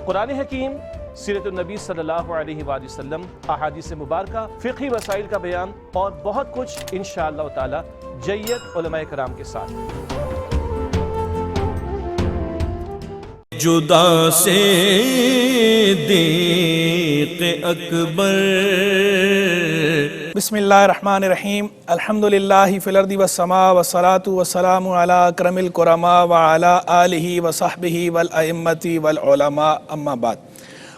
قرآن حکیم، سیرت النبی صلی اللہ علیہ وآلہ وسلم، احادیث مبارکہ، فقہی مسائل کا بیان اور بہت کچھ انشاءاللہ تعالی جید علماء کرام کے ساتھ۔ جدا سے دیق اکبر۔ بسم اللہ الرحمن الرحیم، الحمدللہ فی الارض والسماء والصلاة والسلام علی اکرم الکرماء وعلی آلہ وصحبہ والائمۃ والعلماء، اما بعد۔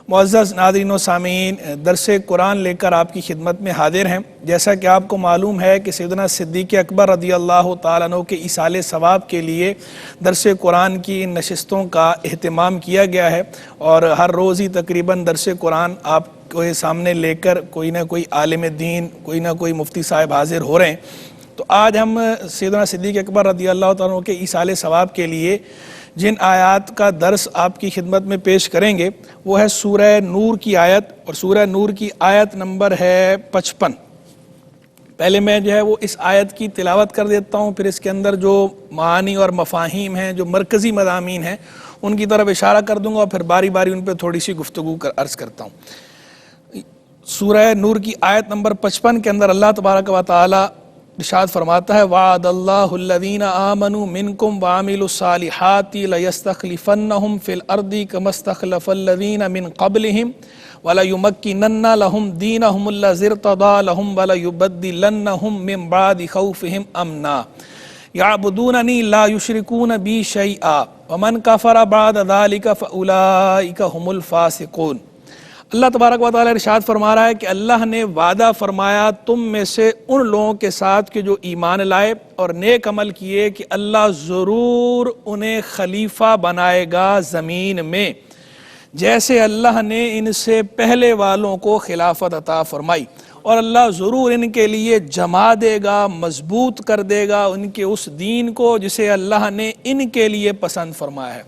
معزز ناظرین و سامعین، درس قرآن لے کر آپ کی خدمت میں حاضر ہیں۔ جیسا کہ آپ کو معلوم ہے کہ سیدنا صدیق اکبر رضی اللہ تعالیٰ عنہ کے ایصال ثواب کے لیے درس قرآن کی ان نشستوں کا اہتمام کیا گیا ہے، اور ہر روز ہی تقریباً درس قرآن آپ کے سامنے لے کر کوئی نہ کوئی عالم دین، کوئی نہ کوئی مفتی صاحب حاضر ہو رہے ہیں۔ تو آج ہم سیدنا صدیق اکبر رضی اللہ تعالیٰ عنہ کے ایصال ثواب کے لیے جن آیات کا درس آپ کی خدمت میں پیش کریں گے وہ ہے سورہ نور کی آیت، اور سورہ نور کی آیت نمبر ہے 55۔ پہلے میں جو ہے وہ اس آیت کی تلاوت کر دیتا ہوں، پھر اس کے اندر جو معانی اور مفاہیم ہیں، جو مرکزی مضامین ہیں، ان کی طرف اشارہ کر دوں گا، اور پھر باری باری ان پہ تھوڑی سی گفتگو عرض کرتا ہوں۔ سورہ نور کی آیت نمبر 55 کے اندر اللہ تبارک و تعالی ارشاد فرماتا ہے، وعد اللہ الذین آمنوا منکم وعملوا الصالحات لیستخلفنہم فی الارض کما استخلف الذین من قبلہم ولیمکنن لہم دینہم الذی ارتضی لہم ولیبدلنہم من بعد خوفہم امنا یعبدوننی لا یشرکون بی شیئا ومن کفر بعد ذلک فاولئک هم الفاسقون۔ اللہ تبارک و تعالیٰ ارشاد فرما رہا ہے کہ اللہ نے وعدہ فرمایا تم میں سے ان لوگوں کے ساتھ کہ جو ایمان لائے اور نیک عمل کیے کہ اللہ ضرور انہیں خلیفہ بنائے گا زمین میں، جیسے اللہ نے ان سے پہلے والوں کو خلافت عطا فرمائی، اور اللہ ضرور ان کے لیے جما دے گا، مضبوط کر دے گا ان کے اس دین کو جسے اللہ نے ان کے لیے پسند فرمایا ہے،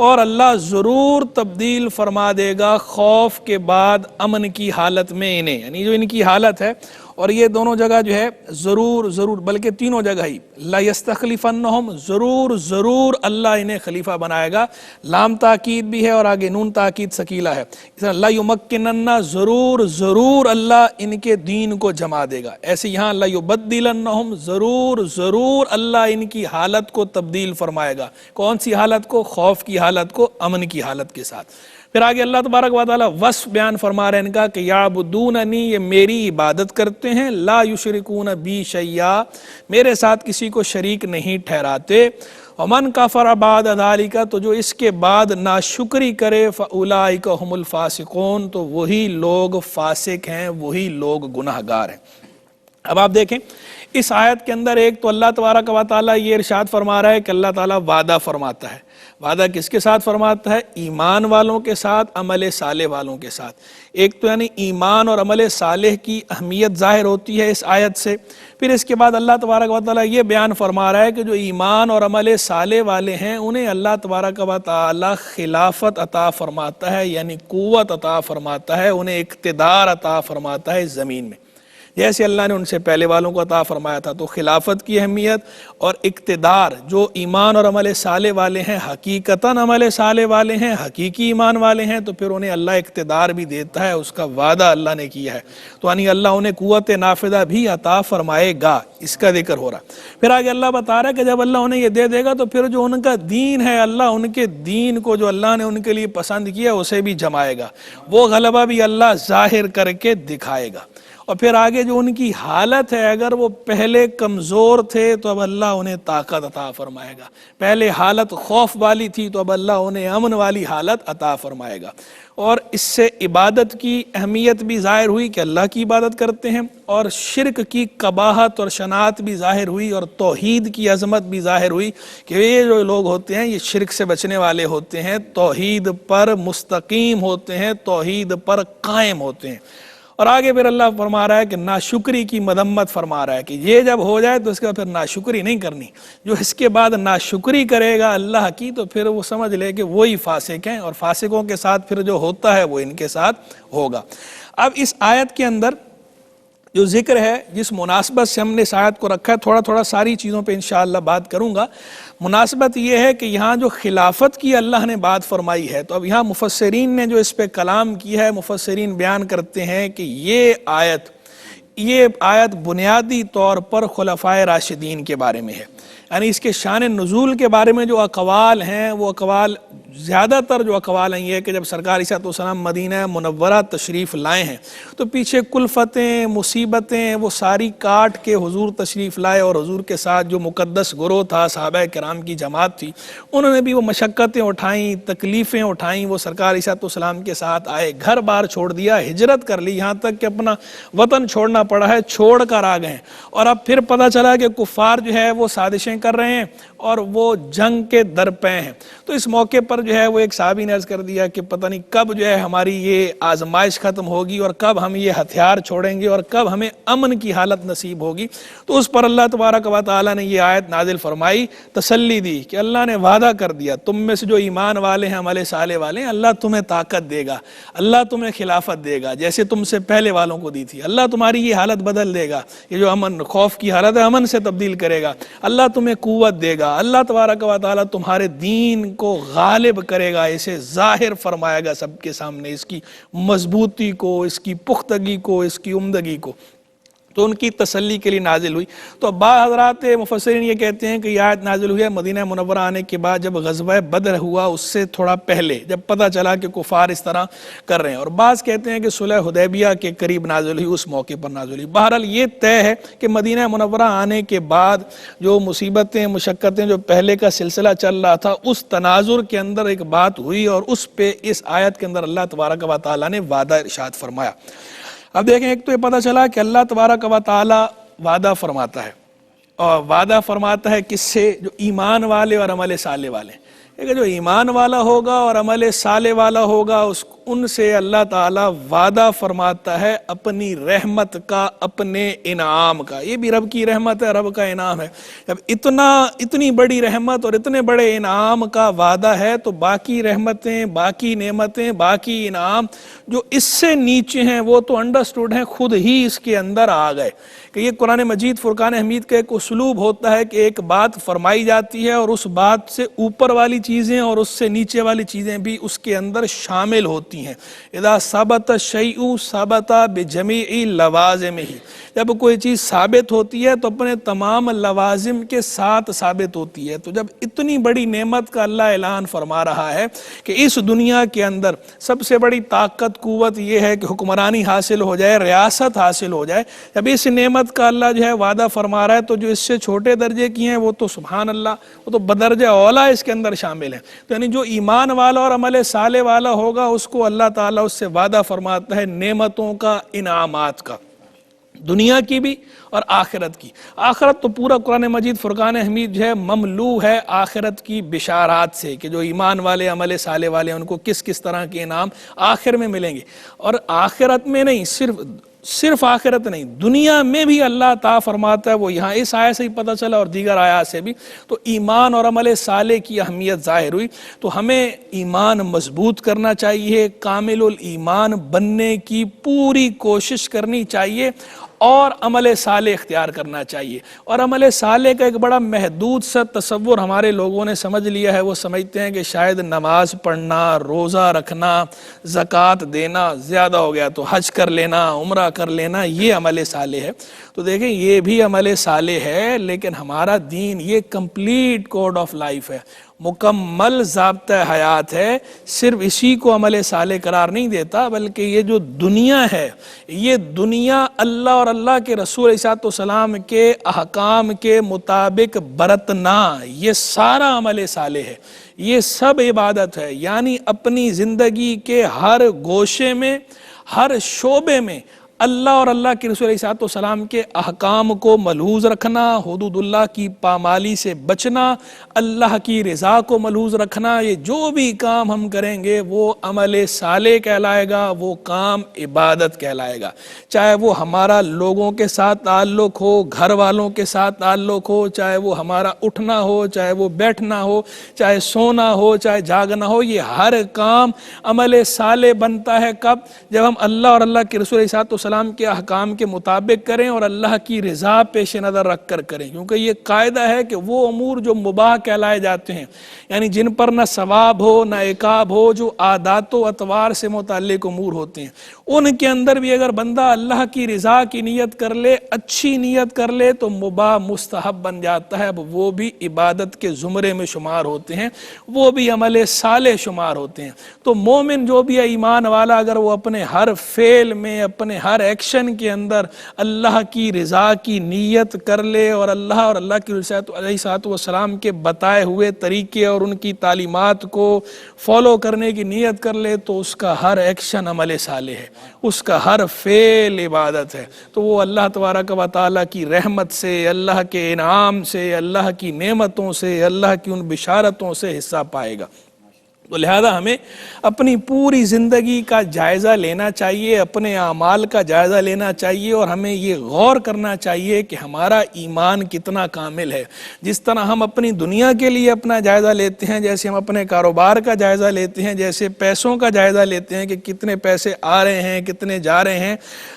اور اللہ ضرور تبدیل فرما دے گا خوف کے بعد امن کی حالت میں انہیں، یعنی جو ان کی حالت ہے، اور یہ دونوں جگہ جو ہے ضرور بلکہ تینوں جگہ ہی لا یستخلفنہم، ضرور اللہ انہیں خلیفہ بنائے گا، لام تاکید بھی ہے اور آگے نون تاکید ثقیلہ ہے، اس طرح لا یمکنن، ضرور اللہ ان کے دین کو جما دے گا، ایسے یہاں لا یبدلنہم، ضرور اللہ ان کی حالت کو تبدیل فرمائے گا، کون سی حالت کو؟ خوف کی حالت کو امن کی حالت کے ساتھ۔ پھر آگے اللہ تبارک و تعالیٰ وصف بیان فرما رہے ہیں ان کا کہ یعبدوننی، یہ میری عبادت کرتے ہیں، لا یشرکون بی شیئا، میرے ساتھ کسی کو شریک نہیں ٹھہراتے، ومن کفر بعد ذلک، تو جو اس کے بعد ناشکری کرے، فاولئک هم الفاسقون، تو وہی لوگ فاسق ہیں، وہی لوگ گناہگار ہیں۔ اب آپ دیکھیں اس آیت کے اندر ایک تو اللہ تبارک و تعالیٰ یہ ارشاد فرما رہا ہے کہ اللہ تعالیٰ وعدہ فرماتا ہے، وعدہ کس کے ساتھ فرماتا ہے؟ ایمان والوں کے ساتھ، عمل صالح والوں کے ساتھ۔ ایک تو یعنی ایمان اور عمل صالح کی اہمیت ظاہر ہوتی ہے اس آیت سے، پھر اس کے بعد اللہ تبارک و تعالیٰ یہ بیان فرما رہا ہے کہ جو ایمان اور عمل صالح والے ہیں انہیں اللہ تبارک و تعالیٰ خلافت عطا فرماتا ہے، یعنی قوت عطا فرماتا ہے، انہیں اقتدار عطا فرماتا ہے زمین میں، جیسے اللہ نے ان سے پہلے والوں کو عطا فرمایا تھا۔ تو خلافت کی اہمیت اور اقتدار، جو ایمان اور عمل صالح والے ہیں، حقیقتاً عمل صالح والے ہیں، حقیقی ایمان والے ہیں، تو پھر انہیں اللہ اقتدار بھی دیتا ہے، اس کا وعدہ اللہ نے کیا ہے، تو یعنی اللہ انہیں قوت نافذہ بھی عطا فرمائے گا، اس کا ذکر ہو رہا۔ پھر آگے اللہ بتا رہا ہے کہ جب اللہ انہیں یہ دے دے گا تو پھر جو ان کا دین ہے، اللہ ان کے دین کو جو اللہ نے ان کے لیے پسند کیا اسے بھی جمائے گا، وہ غلبہ بھی اللہ ظاہر کر کے دکھائے گا۔ اور پھر آگے جو ان کی حالت ہے، اگر وہ پہلے کمزور تھے تو اب اللہ انہیں طاقت عطا فرمائے گا، پہلے حالت خوف والی تھی تو اب اللہ انہیں امن والی حالت عطا فرمائے گا۔ اور اس سے عبادت کی اہمیت بھی ظاہر ہوئی کہ اللہ کی عبادت کرتے ہیں، اور شرک کی قباحت اور شناعت بھی ظاہر ہوئی، اور توحید کی عظمت بھی ظاہر ہوئی کہ یہ جو لوگ ہوتے ہیں یہ شرک سے بچنے والے ہوتے ہیں، توحید پر مستقیم ہوتے ہیں، توحید پر قائم ہوتے ہیں۔ اور آگے پھر اللہ فرما رہا ہے کہ ناشکری کی مذمت فرما رہا ہے کہ یہ جب ہو جائے تو اس کے بعد پھر ناشکری نہیں کرنی، جو اس کے بعد ناشکری کرے گا اللہ کی تو پھر وہ سمجھ لے کہ وہی فاسق ہیں، اور فاسقوں کے ساتھ پھر جو ہوتا ہے وہ ان کے ساتھ ہوگا۔ اب اس آیت کے اندر جو ذکر ہے جس مناسبت سے ہم نے اس آیت کو رکھا ہے، تھوڑا ساری چیزوں پہ انشاءاللہ بات کروں گا۔ مناسبت یہ ہے کہ یہاں جو خلافت کی اللہ نے بات فرمائی ہے، تو اب یہاں مفسرین نے جو اس پہ کلام کیا ہے، مفسرین بیان کرتے ہیں کہ یہ آیت بنیادی طور پر خلفائے راشدین کے بارے میں ہے، یعنی اس کے شان نزول کے بارے میں جو اقوال ہیں، وہ اقوال زیادہ تر جو اقوال ہیں یہ ہے کہ جب سرکار علیہ السلام مدینہ منورہ تشریف لائے ہیں تو پیچھے کلفتیں، مصیبتیں وہ ساری کاٹ کے حضور تشریف لائے، اور حضور کے ساتھ جو مقدس گروہ تھا، صحابہ کرام کی جماعت تھی، انہوں نے بھی وہ مشقتیں اٹھائیں، تکلیفیں اٹھائیں، وہ سرکار علیہ السلام کے ساتھ آئے، گھر بار چھوڑ دیا، ہجرت کر لی، یہاں تک کہ اپنا وطن چھوڑنا پڑا ہے، چھوڑ کر آ گئے ہیں۔ اور اب پھر پتہ چلا کہ کفار جو ہے وہ سازشیں کر رہے ہیں اور وہ جنگ کے در پہ ہیں۔ تو اس موقع پر جو ہے وہ ایک صحابی نے عرض کر دیا کہ پتہ نہیں کب جو ہے ہماری یہ آزمائش ختم ہوگی اور کب ہم یہ ہتھیار چھوڑیں گے اور کب ہمیں امن کی حالت نصیب ہوگی۔ تو اس پر اللہ تبارک و تعالیٰ نے یہ آیت نازل فرمائی، تسلی دی کہ اللہ نے وعدہ کر دیا تم میں سے جو ایمان والے ہیں، عمل صالح والے ہیں، اللہ تمہیں طاقت دے گا، اللہ تمہیں خلافت دے گا جیسے تم سے پہلے والوں کو دی تھی، اللہ تمہاری یہ حالت بدل دے گا، یہ جو امن خوف کی حالت ہے امن سے تبدیل کرے گا، اللہ تمہیں قوت دے گا، اللہ تبارک و تعالیٰ تمہارے دین کو غالب کرے گا، اسے ظاہر فرمائے گا سب کے سامنے، اس کی مضبوطی کو، اس کی پختگی کو، اس کی عمدگی کو۔ تو ان کی تسلی کے لیے نازل ہوئی۔ تو بعض حضرات مفسرین یہ کہتے ہیں کہ یہ آیت نازل ہوئی ہے مدینہ منورہ آنے کے بعد، جب غزوہ بدر ہوا اس سے تھوڑا پہلے، جب پتہ چلا کہ کفار اس طرح کر رہے ہیں، اور بعض کہتے ہیں کہ صلح حدیبیہ کے قریب نازل ہوئی، اس موقع پر نازل ہوئی۔ بہرحال یہ طے ہے کہ مدینہ منورہ آنے کے بعد جو مصیبتیں، مشقتیں جو پہلے کا سلسلہ چل رہا تھا، اس تناظر کے اندر ایک بات ہوئی اور اس پہ اس آیت کے اندر اللہ تبارک و تعالیٰ نے وعدہ ارشاد فرمایا۔ اب دیکھیں، ایک تو یہ پتہ چلا کہ اللہ تبارک و تعالیٰ وعدہ فرماتا ہے، اور وعدہ فرماتا ہے کس سے؟ جو ایمان والے اور عمل صالح والے ہیں۔ لیکن جو ایمان والا ہوگا اور عمل صالح والا ہوگا، ان سے اللہ تعالیٰ وعدہ فرماتا ہے اپنی رحمت کا، اپنے انعام کا۔ یہ بھی رب کی رحمت ہے، رب کا انعام ہے۔ جب اتنی بڑی رحمت اور اتنے بڑے انعام کا وعدہ ہے تو باقی رحمتیں، باقی نعمتیں، باقی انعام جو اس سے نیچے ہیں وہ تو انڈرسٹوڈ ہیں، خود ہی اس کے اندر آ گئے۔ کہ یہ قرآن مجید فرقان حمید کا ایک اسلوب ہوتا ہے کہ ایک بات فرمائی جاتی ہے اور اس بات سے اوپر والی چیزیں اور اس سے نیچے والی چیزیں بھی اس کے اندر شامل ہوتی ہیں۔ اذا ثبت الشیء ثبت بجمیع لوازمہ، جب کوئی چیز ثابت ہوتی ہے تو اپنے تمام لوازم کے ساتھ ثابت ہوتی ہے۔ تو جب اتنی بڑی نعمت کا اللہ اعلان فرما رہا ہے کہ اس دنیا کے اندر سب سے بڑی طاقت، قوت یہ ہے کہ حکمرانی حاصل ہو جائے، ریاست حاصل ہو جائے، جب اس نعمت کا اللہ جو ہے وعدہ فرما رہا ہے تو جو اس سے چھوٹے درجے کی ہیں وہ تو سبحان اللہ، وہ تو بدرجہ اولا اس کے اندر شامل ہیں۔ تو یعنی جو ایمان والا اور عمل صالح والا ہوگا اس کو اللہ تعالیٰ اس سے وعدہ فرماتا ہے نعمتوں کا، انعامات کا، دنیا کی بھی اور آخرت کی۔ آخرت تو پورا قرآن مجید فرقان حمید جو ہے مملو ہے آخرت کی بشارات سے، کہ جو ایمان والے، عمل صالح والے ان کو کس کس طرح کے انعام آخر میں ملیں گے۔ اور آخرت میں نہیں، صرف آخرت نہیں، دنیا میں بھی اللہ تعالیٰ فرماتا ہے، وہ یہاں اس آیت سے ہی پتہ چلا اور دیگر آیات سے بھی۔ تو ایمان اور عمل صالح کی اہمیت ظاہر ہوئی۔ تو ہمیں ایمان مضبوط کرنا چاہیے، کامل الایمان بننے کی پوری کوشش کرنی چاہیے، اور عمل صالح اختیار کرنا چاہیے۔ اور عمل صالح کا ایک بڑا محدود سا تصور ہمارے لوگوں نے سمجھ لیا ہے، وہ سمجھتے ہیں کہ شاید نماز پڑھنا، روزہ رکھنا، زکوٰۃ دینا زیادہ ہو گیا تو حج کر لینا، عمرہ کر لینا، یہ عمل صالح ہے۔ تو دیکھیں یہ بھی عمل صالح ہے، لیکن ہمارا دین یہ کمپلیٹ کوڈ آف لائف ہے، مکمل ضابطہ حیات ہے۔ صرف اسی کو عمل صالح قرار نہیں دیتا، بلکہ یہ جو دنیا ہے، یہ دنیا اللہ اور اللہ کے رسول علیہ السلام کے احکام کے مطابق برتنا، یہ سارا عمل صالح ہے، یہ سب عبادت ہے۔ یعنی اپنی زندگی کے ہر گوشے میں، ہر شعبے میں اللہ اور اللہ کے رسول علیہ السلام کے احکام کو ملحوظ رکھنا، حدود اللہ کی پامالی سے بچنا، اللہ کی رضا کو ملحوظ رکھنا، یہ جو بھی کام ہم کریں گے وہ عمل صالح کہلائے گا، وہ کام عبادت کہلائے گا۔ چاہے وہ ہمارا لوگوں کے ساتھ تعلق ہو، گھر والوں کے ساتھ تعلق ہو، چاہے وہ ہمارا اٹھنا ہو، چاہے وہ بیٹھنا ہو، چاہے سونا ہو، چاہے جاگنا ہو، یہ ہر کام عمل صالح بنتا ہے۔ کب؟ جب ہم اللہ اور اللہ کے رسول علیہ والسلام کے احکام کے مطابق کریں اور اللہ کی رضا پیش نظر رکھ کر کریں، کیونکہ یہ قاعدہ ہے کہ وہ امور جو مباح کہلائے جاتے ہیں، یعنی جن پر نہ ثواب ہو نہ عقاب ہو، جو عادات و اطوار سے متعلق امور ہوتے ہیں، ان کے اندر بھی اگر بندہ اللہ کی رضا کی نیت کر لے، اچھی نیت کر لے، تو مباح مستحب بن جاتا ہے، وہ بھی عبادت کے زمرے میں شمار ہوتے ہیں، وہ بھی عمل صالح شمار ہوتے ہیں۔ تو مومن جو بھی ہے، ایمان والا، اگر وہ اپنے ہر فعل میں، اپنے ہر ایکشن کے اندر اللہ کی رضا کی نیت کر لے اور اللہ کی رسالت علیہ الصلوۃ والسلام کے بتائے ہوئے طریقے اور ان کی تعلیمات کو فالو کرنے کی نیت کر لے، تو اس کا ہر ایکشن عمل صالح ہے، اس کا ہر فعل عبادت ہے، تو وہ اللہ تبارک و تعالیٰ کی رحمت سے، اللہ کے انعام سے، اللہ کی نعمتوں سے، اللہ کی ان بشارتوں سے حصہ پائے گا۔ تو لہذا ہمیں اپنی پوری زندگی کا جائزہ لینا چاہیے، اپنے اعمال کا جائزہ لینا چاہیے، اور ہمیں یہ غور کرنا چاہیے کہ ہمارا ایمان کتنا کامل ہے۔ جس طرح ہم اپنی دنیا کے لیے اپنا جائزہ لیتے ہیں، جیسے ہم اپنے کاروبار کا جائزہ لیتے ہیں، جیسے پیسوں کا جائزہ لیتے ہیں کہ کتنے پیسے آ رہے ہیں، کتنے جا رہے ہیں،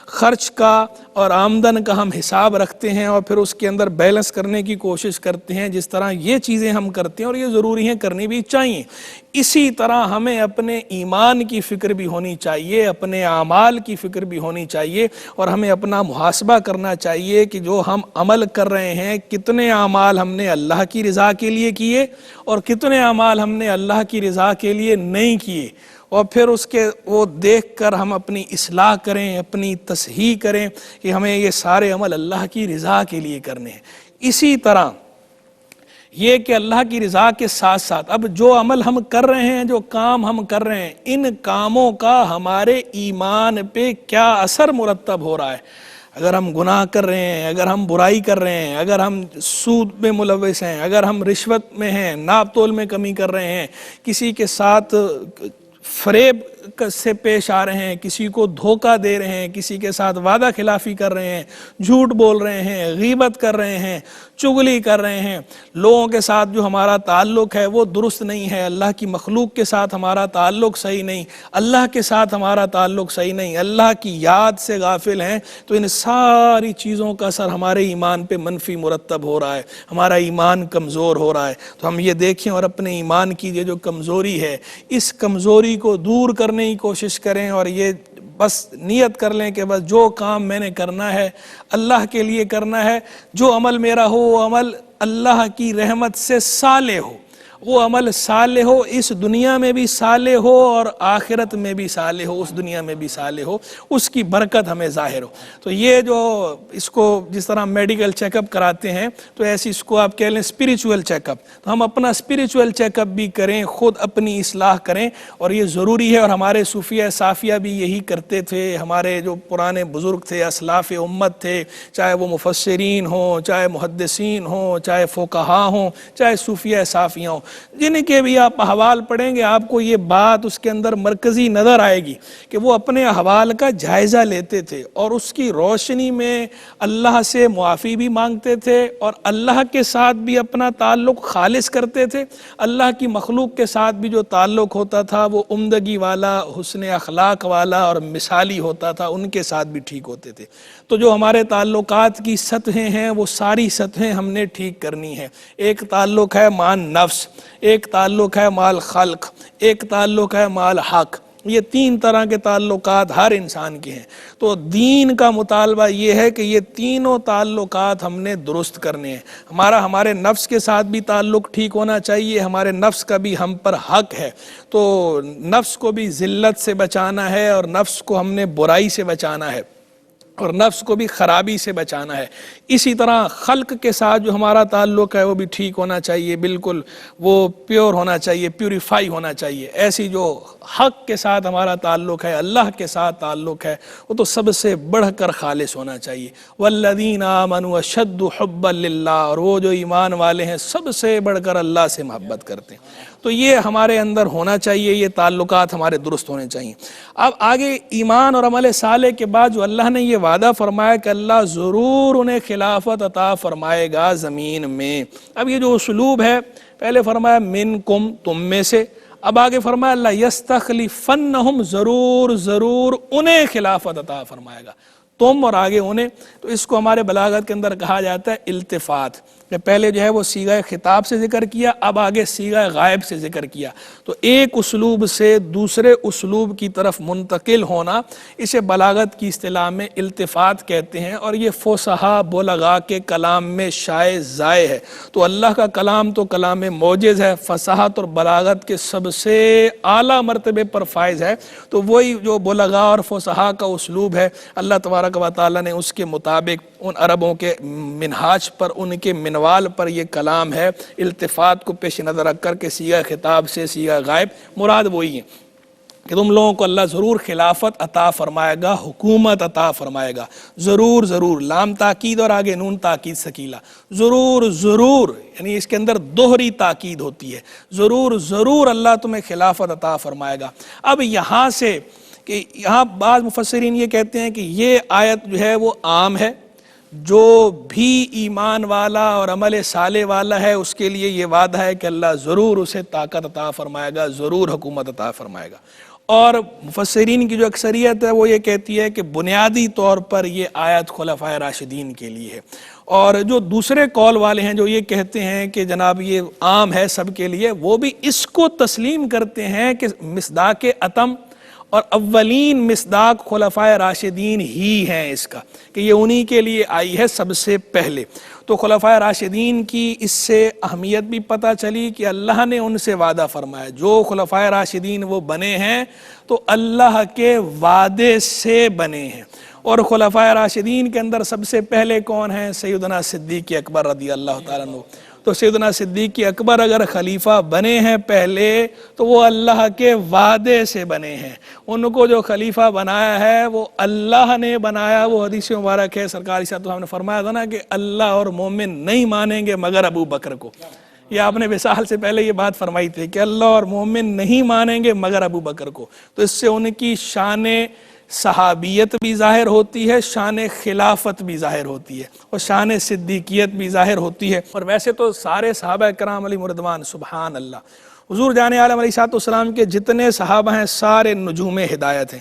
خرچ کا اور آمدن کا ہم حساب رکھتے ہیں اور پھر اس کے اندر بیلنس کرنے کی کوشش کرتے ہیں، جس طرح یہ چیزیں ہم کرتے ہیں اور یہ ضروری ہیں، کرنی بھی چاہیے، اسی طرح ہمیں اپنے ایمان کی فکر بھی ہونی چاہیے، اپنے اعمال کی فکر بھی ہونی چاہیے، اور ہمیں اپنا محاسبہ کرنا چاہیے کہ جو ہم عمل کر رہے ہیں، کتنے اعمال ہم نے اللہ کی رضا کے لیے کیے اور کتنے اعمال ہم نے اللہ کی رضا کے لیے نہیں کیے، اور پھر اس کے وہ دیکھ کر ہم اپنی اصلاح کریں، اپنی تصحیح کریں کہ ہمیں یہ سارے عمل اللہ کی رضا کے لیے کرنے ہیں۔ اسی طرح یہ کہ اللہ کی رضا کے ساتھ ساتھ اب جو عمل ہم کر رہے ہیں، جو کام ہم کر رہے ہیں، ان کاموں کا ہمارے ایمان پہ کیا اثر مرتب ہو رہا ہے۔ اگر ہم گناہ کر رہے ہیں، اگر ہم برائی کر رہے ہیں، اگر ہم سود میں ملوث ہیں، اگر ہم رشوت میں ہیں، ناپ تول میں کمی کر رہے ہیں، کسی کے ساتھ فریب سے پیش آ رہے ہیں، کسی کو دھوکہ دے رہے ہیں، کسی کے ساتھ وعدہ خلافی کر رہے ہیں، جھوٹ بول رہے ہیں، غیبت کر رہے ہیں، چغلی کر رہے ہیں، لوگوں کے ساتھ جو ہمارا تعلق ہے وہ درست نہیں ہے، اللہ کی مخلوق کے ساتھ ہمارا تعلق صحیح نہیں، اللہ کے ساتھ ہمارا تعلق صحیح نہیں، اللہ کی یاد سے غافل ہیں، تو ان ساری چیزوں کا اثر ہمارے ایمان پہ منفی مرتب ہو رہا ہے، ہمارا ایمان کمزور ہو رہا ہے۔ تو ہم یہ دیکھیں اور اپنے ایمان کی یہ جو کمزوری ہے، اس کمزوری کو دور کرنے کی کوشش کریں، اور یہ بس نیت کر لیں کہ بس جو کام میں نے کرنا ہے اللہ کے لیے کرنا ہے، جو عمل میرا ہو وہ عمل اللہ کی رحمت سے صالح ہو، وہ عمل صالح ہو، اس دنیا میں بھی صالح ہو اور آخرت میں بھی صالح ہو، اس دنیا میں بھی صالح ہو، اس کی برکت ہمیں ظاہر ہو۔ تو یہ جو اس کو جس طرح میڈیکل چیک اپ کراتے ہیں، تو ایسی اس کو آپ کہہ لیں اسپریچول چیک اپ، تو ہم اپنا اسپریچول چیک اپ بھی کریں، خود اپنی اصلاح کریں، اور یہ ضروری ہے، اور ہمارے صوفیہ صافیہ بھی یہی کرتے تھے، ہمارے جو پرانے بزرگ تھے، اسلاف امت تھے، چاہے وہ مفسرین ہوں، چاہے محدثین ہوں، چاہے فقہا ہوں، چاہے صوفیہ صافیہ ہوں، جن کے بھی آپ احوال پڑھیں گے آپ کو یہ بات اس کے اندر مرکزی نظر آئے گی کہ وہ اپنے احوال کا جائزہ لیتے تھے، اور اس کی روشنی میں اللہ سے معافی بھی مانگتے تھے، اور اللہ کے ساتھ بھی اپنا تعلق خالص کرتے تھے، اللہ کی مخلوق کے ساتھ بھی جو تعلق ہوتا تھا وہ عمدگی والا، حسن اخلاق والا اور مثالی ہوتا تھا، ان کے ساتھ بھی ٹھیک ہوتے تھے۔ تو جو ہمارے تعلقات کی سطحیں ہیں وہ ساری سطحیں ہم نے ٹھیک کرنی ہے۔ ایک تعلق ہے مان نفس، ایک تعلق ہے مال خلق، ایک تعلق ہے مال حق، یہ تین طرح کے تعلقات ہر انسان کے ہیں۔ تو دین کا مطالبہ یہ ہے کہ یہ تینوں تعلقات ہم نے درست کرنے ہیں۔ ہمارے نفس کے ساتھ بھی تعلق ٹھیک ہونا چاہیے، ہمارے نفس کا بھی ہم پر حق ہے، تو نفس کو بھی ذلت سے بچانا ہے، اور نفس کو ہم نے برائی سے بچانا ہے، اور نفس کو بھی خرابی سے بچانا ہے۔ اسی طرح خلق کے ساتھ جو ہمارا تعلق ہے وہ بھی ٹھیک ہونا چاہیے، بالکل وہ پیور ہونا چاہیے، پیوریفائی ہونا چاہیے۔ ایسی جو حق کے ساتھ ہمارا تعلق ہے، اللہ کے ساتھ تعلق ہے، وہ تو سب سے بڑھ کر خالص ہونا چاہیے۔ والذین آمنوا اشد حبا للہ، اور وہ جو ایمان والے ہیں سب سے بڑھ کر اللہ سے محبت کرتے ہیں۔ تو یہ ہمارے اندر ہونا چاہیے، یہ تعلقات ہمارے درست ہونے چاہیے۔ اب آگے ایمان اور عمل صالح کے بعد جو اللہ نے یہ وعدہ فرمایا کہ اللہ ضرور انہیں خلافت عطا فرمائے گا زمین میں۔ اب یہ جو اسلوب ہے، پہلے فرمایا منکم، تم میں سے، اب آگے فرمایا اللہ یستخلفنہم، ضرور انہیں خلافت عطا فرمائے گا۔ تم اور آگے انہیں، تو اس کو ہمارے بلاغت کے اندر کہا جاتا ہے التفات، کہ پہلے جو ہے وہ صیغہ خطاب سے ذکر کیا، اب آگے صیغہ غائب سے ذکر کیا، تو ایک اسلوب سے دوسرے اسلوب کی طرف منتقل ہونا، اسے بلاغت کی اصطلاح میں التفات کہتے ہیں، اور یہ فصحا بلغاء کے کلام میں شائع زائع ہے۔ تو اللہ کا کلام تو کلام معجز ہے، فصاحت اور بلاغت کے سب سے اعلیٰ مرتبے پر فائز ہے، تو وہی جو بلغاء اور فصحا کا اسلوب ہے، اللہ تبارک و تعالیٰ نے اس کے مطابق ان عربوں کے منہاج پر، ان کے منوال پر یہ کلام ہے، التفات کو پیش نظر رکھ کر کے صیغہ خطاب سے صیغہ غائب، مراد وہی ہے کہ تم لوگوں کو اللہ ضرور خلافت عطا فرمائے گا، حکومت عطا فرمائے گا، ضرور ضرور، لام تاکید اور آگے نون تاکید ثقیلہ، ضرور ضرور، یعنی اس کے اندر دوہری تاکید ہوتی ہے، ضرور ضرور اللہ تمہیں خلافت عطا فرمائے گا۔ اب یہاں سے کہ یہاں بعض مفسرین یہ کہتے ہیں کہ یہ آیت جو ہے وہ عام ہے، جو بھی ایمان والا اور عمل صالح والا ہے اس کے لیے یہ وعدہ ہے کہ اللہ ضرور اسے طاقت عطا فرمائے گا، ضرور حکومت عطا فرمائے گا۔ اور مفسرین کی جو اکثریت ہے وہ یہ کہتی ہے کہ بنیادی طور پر یہ آیت خلفائے راشدین کے لیے ہے، اور جو دوسرے قول والے ہیں جو یہ کہتے ہیں کہ جناب یہ عام ہے سب کے لیے، وہ بھی اس کو تسلیم کرتے ہیں کہ مصداق اتم اور اولین مصداق خلفائے راشدین ہی ہیں اس کا، کہ یہ انہی کے لیے آئی ہے سب سے پہلے۔ تو خلفائے راشدین کی اس سے اہمیت بھی پتہ چلی کہ اللہ نے ان سے وعدہ فرمایا، جو خلفائے راشدین وہ بنے ہیں تو اللہ کے وعدے سے بنے ہیں، اور خلفائے راشدین کے اندر سب سے پہلے کون ہیں؟ سیدنا صدیق اکبر رضی اللہ تعالیٰ عنہ۔ تو سیدنا صدیق اکبر اگر خلیفہ بنے ہیں پہلے تو وہ اللہ کے وعدے سے بنے ہیں، ان کو جو خلیفہ بنایا ہے وہ اللہ نے بنایا۔ وہ حدیث مبارک ہے، سرکار صلی اللہ علیہ وسلم نے فرمایا تھا نا کہ اللہ اور مومن نہیں مانیں گے مگر ابو بکر کو۔ یہ آپ نے وصال سے پہلے یہ بات فرمائی تھی کہ اللہ اور مومن نہیں مانیں گے مگر ابو بکر کو، تو اس سے ان کی شان صحابیت بھی ظاہر ہوتی ہے، شان خلافت بھی ظاہر ہوتی ہے، اور شان صدیقیت بھی ظاہر ہوتی ہے۔ اور ویسے تو سارے صحابہ کرام علیہ مردوان، سبحان اللہ، حضور جان عالم علیہ السلام کے جتنے صحابہ ہیں سارے نجوم ہدایت ہیں۔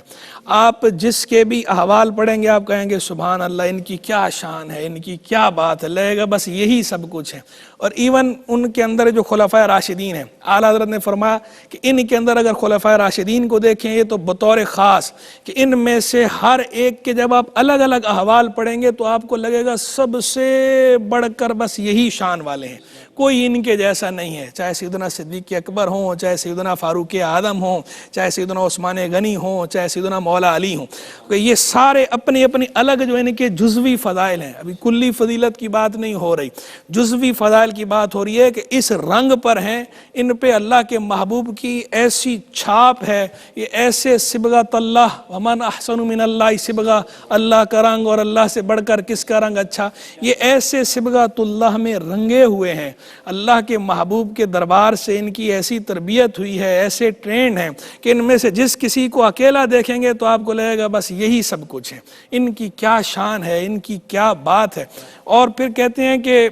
آپ جس کے بھی احوال پڑھیں گے آپ کہیں گے سبحان اللہ، ان کی کیا شان ہے، ان کی کیا بات ہے، لگے گا بس یہی سب کچھ ہے۔ اور ایون ان کے اندر جو خلفائے راشدین ہیں، اعلیٰ حضرت نے فرمایا کہ ان کے اندر اگر خلفائے راشدین کو دیکھیں یہ تو بطور خاص کہ ان میں سے ہر ایک کے جب آپ الگ الگ احوال پڑھیں گے تو آپ کو لگے گا سب سے بڑھ کر بس یہی شان والے ہیں، کوئی ان کے جیسا نہیں ہے، چاہے سیدنا صدیق اکبر ہوں، چاہے سیدنا فاروق اعظم ہوں، چاہے سیدنا عثمان غنی ہوں، چاہے سیدنا مولا علی ہوں، کہ یہ سارے اپنی اپنی الگ جو ان کے جزوی فضائل ہیں۔ ابھی کلی فضیلت کی بات نہیں ہو رہی، جزوی فضائل کی بات ہو رہی ہے کہ اس رنگ پر ہیں، ان پہ اللہ کے محبوب کی ایسی چھاپ ہے، یہ ایسے صبغۃ اللہ، ومن احسن من اللہ صبغہ، اللہ کا رنگ اور اللہ سے بڑھ کر کس کا رنگ اچھا، یہ ایسے صبغۃ اللہ میں رنگے ہوئے ہیں۔ اللہ کے محبوب کے دربار سے ان کی ایسی تربیت ہوئی ہے، ایسے ٹرینڈ ہیں کہ ان میں سے جس کسی کو اکیلا دیکھیں گے تو آپ کو لگے گا بس یہی سب کچھ ہے، ان کی کیا شان ہے، ان کی کیا بات ہے۔ اور پھر کہتے ہیں کہ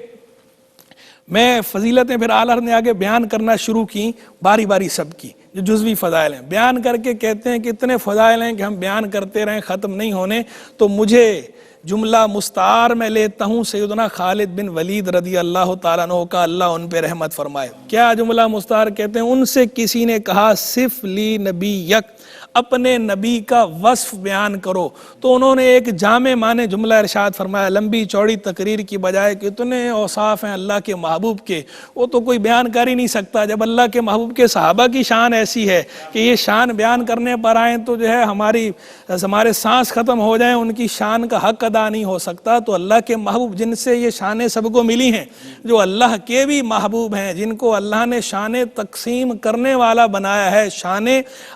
میں فضیلتیں پھر اعلیٰ نے آگے بیان کرنا شروع کی، باری باری سب کی جو جزوی فضائل ہیں بیان کر کے کہتے ہیں کہ اتنے فضائل ہیں کہ ہم بیان کرتے رہیں ختم نہیں ہونے، تو مجھے جملہ مستعار میں لیتا ہوں سیدنا خالد بن ولید رضی اللہ تعالیٰ عنہ کا، اللہ ان پہ رحمت فرمائے۔ کیا جملہ مستعار کہتے ہیں؟ ان سے کسی نے کہا صف لی نبی یک، اپنے نبی کا وصف بیان کرو، تو انہوں نے ایک جامع معنی جملہ ارشاد فرمایا، لمبی چوڑی تقریر کی بجائے کہ اتنے اوصاف ہیں اللہ کے محبوب کے، وہ تو کوئی بیان کر ہی نہیں سکتا۔ جب اللہ کے محبوب کے صحابہ کی شان ایسی ہے کہ یہ شان بیان کرنے پر آئیں تو جو ہے ہمارے سانس ختم ہو جائیں، ان کی شان کا حق ادا نہیں ہو سکتا۔ تو اللہ کے محبوب جن سے یہ شانیں سب کو ملی ہیں، جو اللہ کے بھی محبوب ہیں، جن کو اللہ نے شان تقسیم کرنے والا بنایا ہے، شان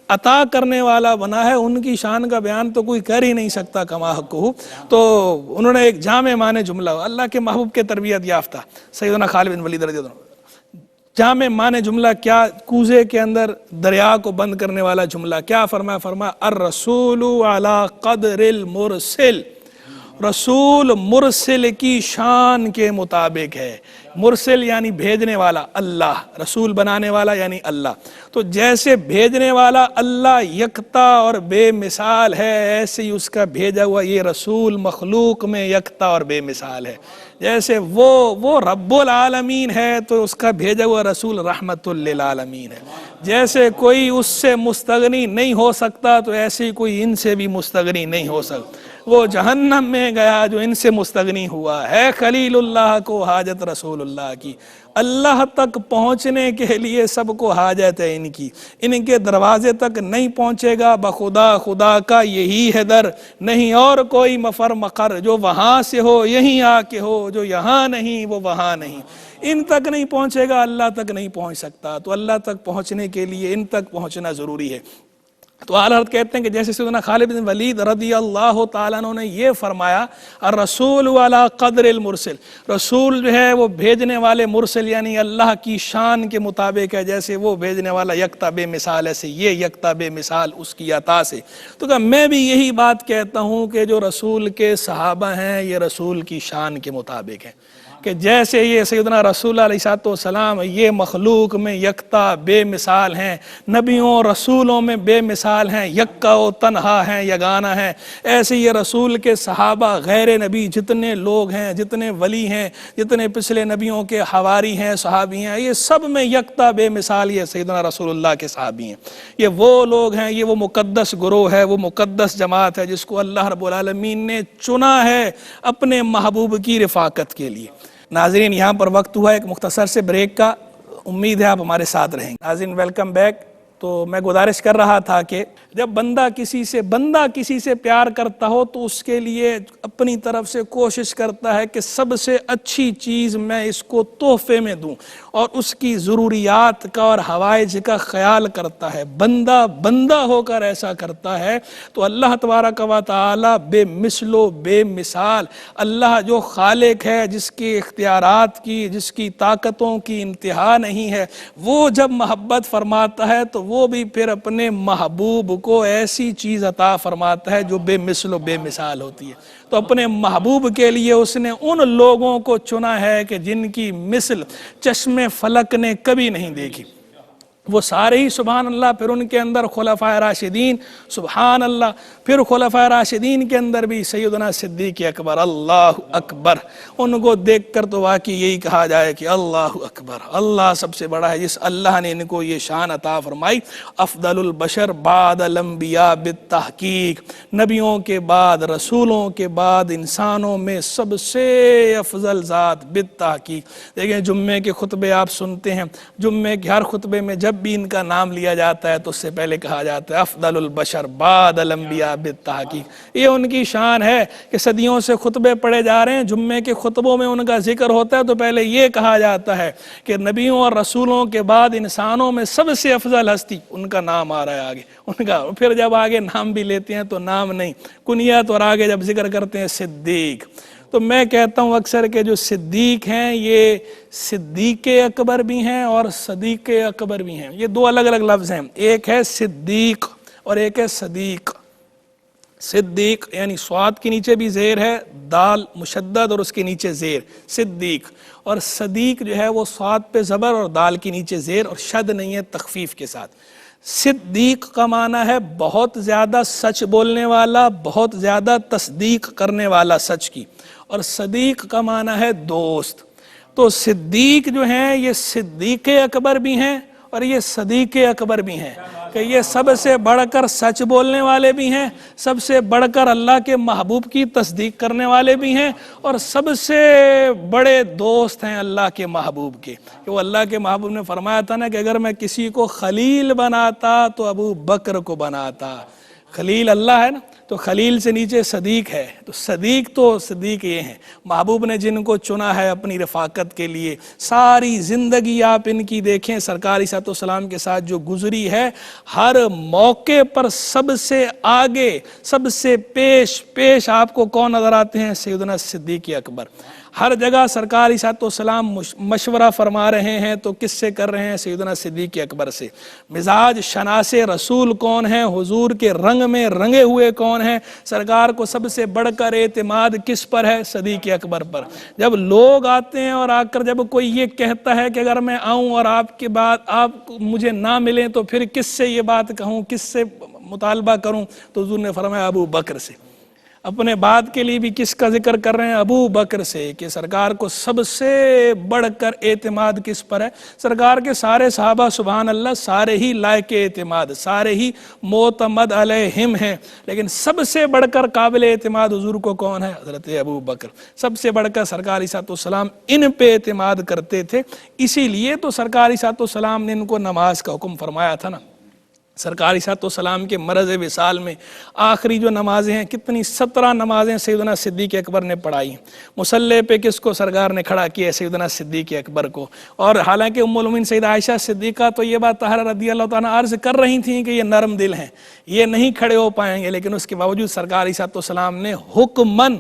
عطا کرنے والا بنا ہے، ان کی شان کا بیان تو کوئی کر ہی نہیں سکتا کما حق ہو۔ تو انہوں نے ایک جامع معنی جملہ، اللہ کے محبوب کے تربیت یافتہ سیدنا خالد بن ولید رضی اللہ عنہ، جامع معنی جملہ کیا؟ کوزے کے اندر دریا کو بند کرنے والا جملہ کیا فرمایا؟ فرمایا الرسول علی قدر المرسل، رسول مرسل کی شان کے مطابق ہے۔ مرسل یعنی بھیجنے والا اللہ، رسول بنانے والا یعنی اللہ۔ تو جیسے بھیجنے والا اللہ یکتا اور بے مثال ہے، ایسے ہی اس کا بھیجا ہوا یہ رسول مخلوق میں یکتا اور بے مثال ہے۔ جیسے وہ رب العالمین ہے تو اس کا بھیجا ہوا رسول رحمت للعالمین ہے۔ جیسے کوئی اس سے مستغنی نہیں ہو سکتا تو ایسے ہی کوئی ان سے بھی مستغنی نہیں ہو سکتا۔ وہ جہنم میں گیا جو ان سے مستغنی ہوا ہے۔ خلیل اللہ کو حاجت رسول اللہ کی، اللہ تک پہنچنے کے لیے سب کو حاجت ہے ان کی، ان کے دروازے تک نہیں پہنچے گا بخدا خدا کا یہی ہے در، نہیں اور کوئی مفر مقر، جو وہاں سے ہو یہیں آ کے ہو، جو یہاں نہیں وہ وہاں نہیں۔ ان تک نہیں پہنچے گا اللہ تک نہیں پہنچ سکتا، تو اللہ تک پہنچنے کے لیے ان تک پہنچنا ضروری ہے۔ تو اعلیٰ حضرت کہتے ہیں کہ جیسے سیدنا خالد بن ولید رضی اللہ تعالیٰ عنہ نے یہ فرمایا، الرسول علی قدر المرسل، رسول جو ہے وہ بھیجنے والے مرسل یعنی اللہ کی شان کے مطابق ہے، جیسے وہ بھیجنے والا یکتا بے مثال ہے، سے یہ یکتا بے مثال اس کی عطا سے۔ تو کہ میں بھی یہی بات کہتا ہوں کہ جو رسول کے صحابہ ہیں یہ رسول کی شان کے مطابق ہیں، کہ جیسے یہ سیدنا رسول علیہ السلام یہ مخلوق میں یکتا بے مثال ہیں، نبیوں رسولوں میں بے مثال ہیں، یکا و تنہا ہیں، یگانہ ہیں، ایسے یہ رسول کے صحابہ غیر نبی جتنے لوگ ہیں، جتنے ولی ہیں، جتنے پچھلے نبیوں کے حواری ہیں، صحابی ہیں، یہ سب میں یکتا بے مثال یہ سیدنا رسول اللہ کے صحابی ہیں۔ یہ وہ لوگ ہیں، یہ وہ مقدس گروہ ہے، وہ مقدس جماعت ہے جس کو اللہ رب العالمین نے چنا ہے اپنے محبوب کی رفاقت کے لیے۔ ناظرین یہاں پر وقت ہوا ایک مختصر سے بریک کا، امید ہے آپ ہمارے ساتھ رہیں گے۔ ناظرین ویلکم بیک۔ تو میں گزارش کر رہا تھا کہ جب بندہ کسی سے پیار کرتا ہو تو اس کے لیے اپنی طرف سے کوشش کرتا ہے کہ سب سے اچھی چیز میں اس کو تحفے میں دوں، اور اس کی ضروریات کا اور حوائج کا خیال کرتا ہے۔ بندہ ہو کر ایسا کرتا ہے تو اللہ تبارک و تعالی بے مثل و بے مثال، اللہ جو خالق ہے، جس کے اختیارات کی، جس کی طاقتوں کی انتہا نہیں ہے، وہ جب محبت فرماتا ہے تو وہ بھی پھر اپنے محبوب کو ایسی چیز عطا فرماتا ہے جو بے مثل و بے مثال ہوتی ہے۔ تو اپنے محبوب کے لیے اس نے ان لوگوں کو چنا ہے کہ جن کی مثل چشم فلک نے کبھی نہیں دیکھی، وہ سارے ہی سبحان اللہ۔ پھر ان کے اندر خلفائے راشدین، سبحان اللہ۔ پھر خلفائے راشدین کے اندر بھی سیدنا صدیق اکبر، اللہ اکبر، ان کو دیکھ کر تو واقعی یہی کہا جائے کہ اللہ اکبر، اللہ سب سے بڑا ہے، جس اللہ نے ان کو یہ شان عطا فرمائی۔ افضل البشر بعد الانبیاء بالتحقیق، نبیوں کے بعد، رسولوں کے بعد انسانوں میں سب سے افضل ذات بالتحقیق۔ دیکھیں جمعے کے خطبے آپ سنتے ہیں، جمعے کے ہر خطبے میں جب بھی ان کا نام لیا جاتا ہے تو اس سے پہلے کہا جاتا ہے افضل البشر بعد الانبیاء بالتحقیق۔ یہ ان کی شان ہے کہ صدیوں سے خطبے پڑھے جا رہے ہیں، جمعے کے خطبوں میں ان کا ذکر ہوتا ہے تو پہلے یہ کہا جاتا ہے کہ نبیوں اور رسولوں کے بعد انسانوں میں سب سے افضل ہستی، ان کا نام آ رہا ہے آگے ان کا۔ پھر جب آگے نام بھی لیتے ہیں تو نام نہیں، کنیت، اور آگے جب ذکر کرتے ہیں صدیق۔ تو میں کہتا ہوں اکثر کہ جو صدیق ہیں یہ صدیق اکبر بھی ہیں اور صدیق اکبر بھی ہیں، یہ دو الگ الگ لفظ ہیں، ایک ہے صدیق اور ایک ہے صدیق۔ صدیق یعنی صاد کے نیچے بھی زیر ہے، دال مشدد اور اس کے نیچے زیر، صدیق۔ اور صدیق جو ہے وہ صاد پہ زبر اور دال کے نیچے زیر اور شد نہیں ہے، تخفیف کے ساتھ۔ صدیق کا معنی ہے بہت زیادہ سچ بولنے والا، بہت زیادہ تصدیق کرنے والا سچ کی، اور صدیق کا معنی ہے دوست۔ تو صدیق جو ہیں یہ صدیق اکبر بھی ہیں اور یہ صدیق اکبر بھی ہیں، کہ یہ سب سے بڑھ کر سچ بولنے والے بھی ہیں، سب سے بڑھ کر اللہ کے محبوب کی تصدیق کرنے والے بھی ہیں، اور سب سے بڑے دوست ہیں اللہ کے محبوب کے۔ کہ وہ اللہ کے محبوب نے فرمایا تھا نا کہ اگر میں کسی کو خلیل بناتا تو ابو بکر کو بناتا۔ خلیل اللہ ہے نا، تو خلیل سے نیچے صدیق ہے، تو صدیق یہ ہیں محبوب نے جن کو چنا ہے اپنی رفاقت کے لیے۔ ساری زندگی آپ ان کی دیکھیں، سرکار علیہ السلام کے ساتھ جو گزری ہے، ہر موقع پر سب سے آگے، سب سے پیش آپ کو کون نظر آتے ہیں؟ سیدنا صدیق اکبر۔ ہر جگہ سرکار علیہ السلام مشورہ فرما رہے ہیں تو کس سے کر رہے ہیں؟ سیدنا صدیق اکبر سے۔ مزاج شناس رسول کون ہیں؟ حضور کے رنگ میں رنگے ہوئے کون ہیں؟ سرکار کو سب سے بڑھ کر اعتماد کس پر ہے؟ صدیق اکبر پر۔ جب لوگ آتے ہیں اور آ کر جب کوئی یہ کہتا ہے کہ اگر میں آؤں اور آپ کے بعد آپ مجھے نہ ملیں تو پھر کس سے یہ بات کہوں، کس سے مطالبہ کروں؟ تو حضور نے فرمایا ابو بکر سے۔ اپنے بات کے لیے بھی کس کا ذکر کر رہے ہیں؟ ابو بکر سے، کہ سرکار کو سب سے بڑھ کر اعتماد کس پر ہے؟ سرکار کے سارے صحابہ سبحان اللہ سارے ہی لائق اعتماد، سارے ہی معتمد علیہم ہیں، لیکن سب سے بڑھ کر قابل اعتماد حضور کو کون ہے؟ حضرت ابو بکر۔ سب سے بڑھ کر سرکار علیہ السلام ان پہ اعتماد کرتے تھے، اسی لیے تو سرکار علیہ السلام نے ان کو نماز کا حکم فرمایا تھا نا۔ سرکار علیہ السلام کے مرض وصال میں آخری جو نمازیں ہیں، کتنی 17 نمازیں سیدنا صدیق اکبر نے پڑھائی ہیں۔ مصلی پہ کس کو سرکار نے کھڑا کیا ہے؟ سیدنا صدیق اکبر کو۔ اور حالانکہ ام المؤمنین سیدہ عائشہ صدیقہ تو یہ بات طاہرہ رضی اللہ تعالیٰ عرض کر رہی تھیں کہ یہ نرم دل ہیں، یہ نہیں کھڑے ہو پائیں گے، لیکن اس کے باوجود سرکار علیہ السلام نے حکماً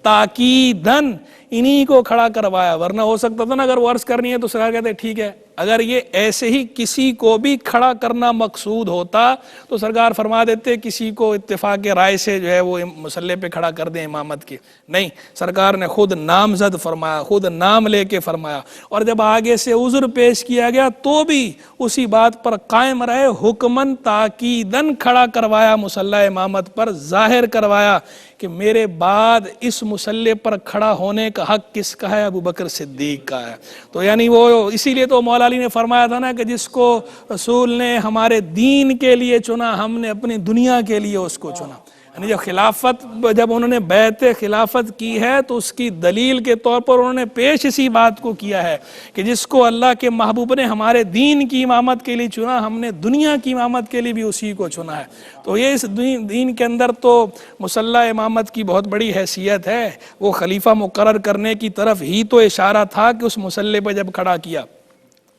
تاکیداً انہی کو کھڑا کروایا، ورنہ ہو سکتا تھا نا اگر وہ عرض کرنی ہے تو سرکار کہتے ٹھیک ہے۔ اگر یہ ایسے ہی کسی کو بھی کھڑا کرنا مقصود ہوتا تو سرکار فرما دیتے کسی کو اتفاق رائے سے جو ہے وہ مصلی پہ کھڑا کر دیں امامت کے، نہیں، سرکار نے خود نامزد فرمایا، خود نام لے کے فرمایا، اور جب آگے سے عذر پیش کیا گیا تو بھی اسی بات پر قائم رہے، حکماً تاکیداً کھڑا کروایا مصلی امامت پر، ظاہر کروایا کہ میرے بعد اس مصلی پر کھڑا ہونے کا حق کس کا ہے؟ ابو بکر صدیق کا ہے۔ تو یعنی وہ اسی لیے تو مولا علی نے فرمایا تھا نا کہ جس کو رسول نے ہمارے دین کے لیے چنا، ہم نے اپنی دنیا کے لیے اس کو چنا۔ یعنی جب خلافت، جب انہوں نے بیعت خلافت کی ہے تو اس کی دلیل کے طور پر انہوں نے پیش اسی بات کو کیا ہے کہ جس کو اللہ کے محبوب نے ہمارے دین کی امامت کے لیے چنا، ہم نے دنیا کی امامت کے لیے بھی اسی کو چنا ہے۔ تو یہ اس دین کے اندر تو مصلی امامت کی بہت بڑی حیثیت ہے، وہ خلیفہ مقرر کرنے کی طرف ہی تو اشارہ تھا کہ اس مصلی پہ جب کھڑا کیا۔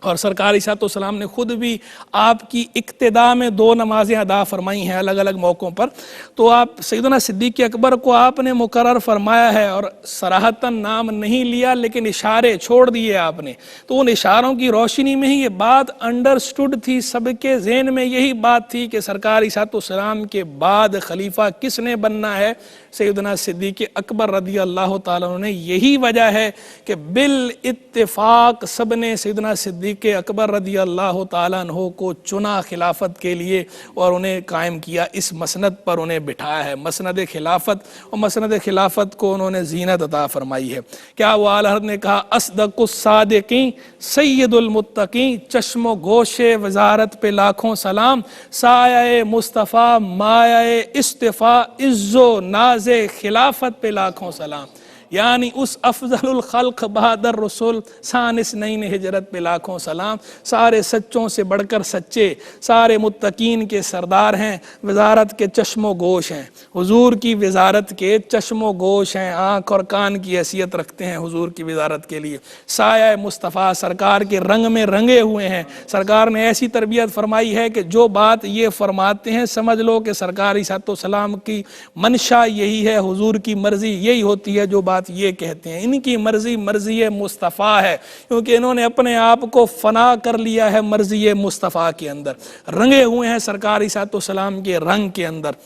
اور سرکار علیہ السلام نے خود بھی آپ کی اقتداء میں 2 نمازیں ادا فرمائی ہیں الگ الگ موقعوں پر، تو آپ سیدنا صدیق اکبر کو آپ نے مقرر فرمایا ہے اور صراحتاً نام نہیں لیا لیکن اشارے چھوڑ دیے آپ نے، تو ان اشاروں کی روشنی میں ہی یہ بات انڈرسٹوڈ تھی، سب کے ذہن میں یہی بات تھی کہ سرکار علیہ السلام کے بعد خلیفہ کس نے بننا ہے؟ سیدنا صدیق اکبر رضی اللہ تعالیٰ عنہ نے۔ یہی وجہ ہے کہ بالاتفاق سب نے سیدنا صدیق اکبر رضی اللہ تعالیٰ عنہ کو چنا خلافت کے لیے اور انہیں قائم کیا، اس مسند پر انہیں بٹھایا ہے، مسند خلافت، اور مسند خلافت کو انہوں نے زینت عطا فرمائی ہے۔ کیا وہ اعلیٰ حضرت نے کہا اصدق الصادقین سید المتقین، چشم و گوش وزارت پہ لاکھوں سلام، سایہ مصطفیٰ مایہ اصطفیٰ، عز و ناز خلافت پہ لاکھوں سلام، یعنی اس افضل الخلق بہادر رسول ثانس نین ہجرت پہ لاکھوں سلام، سارے سچوں سے بڑھ کر سچے، سارے متقین کے سردار ہیں، وزارت کے چشم و گوش ہیں، حضور کی وزارت کے چشم و گوش ہیں، آنکھ اور کان کی حیثیت رکھتے ہیں حضور کی وزارت کے لیے، سایہ مصطفیٰ سرکار کے رنگ میں رنگے ہوئے ہیں۔ سرکار نے ایسی تربیت فرمائی ہے کہ جو بات یہ فرماتے ہیں سمجھ لو کہ سرکار علیہ السلام کی منشا یہی ہے، حضور کی مرضی یہی ہوتی ہے، جو بات یہ کہتے ہیں ان کی مرضی مرضی مصطفیٰ ہے، کیونکہ انہوں نے اپنے آپ کو فنا کر لیا ہے مرضی مصطفیٰ کے اندر، رنگے ہوئے ہیں سرکار علیہ السلام کے رنگ کے اندر،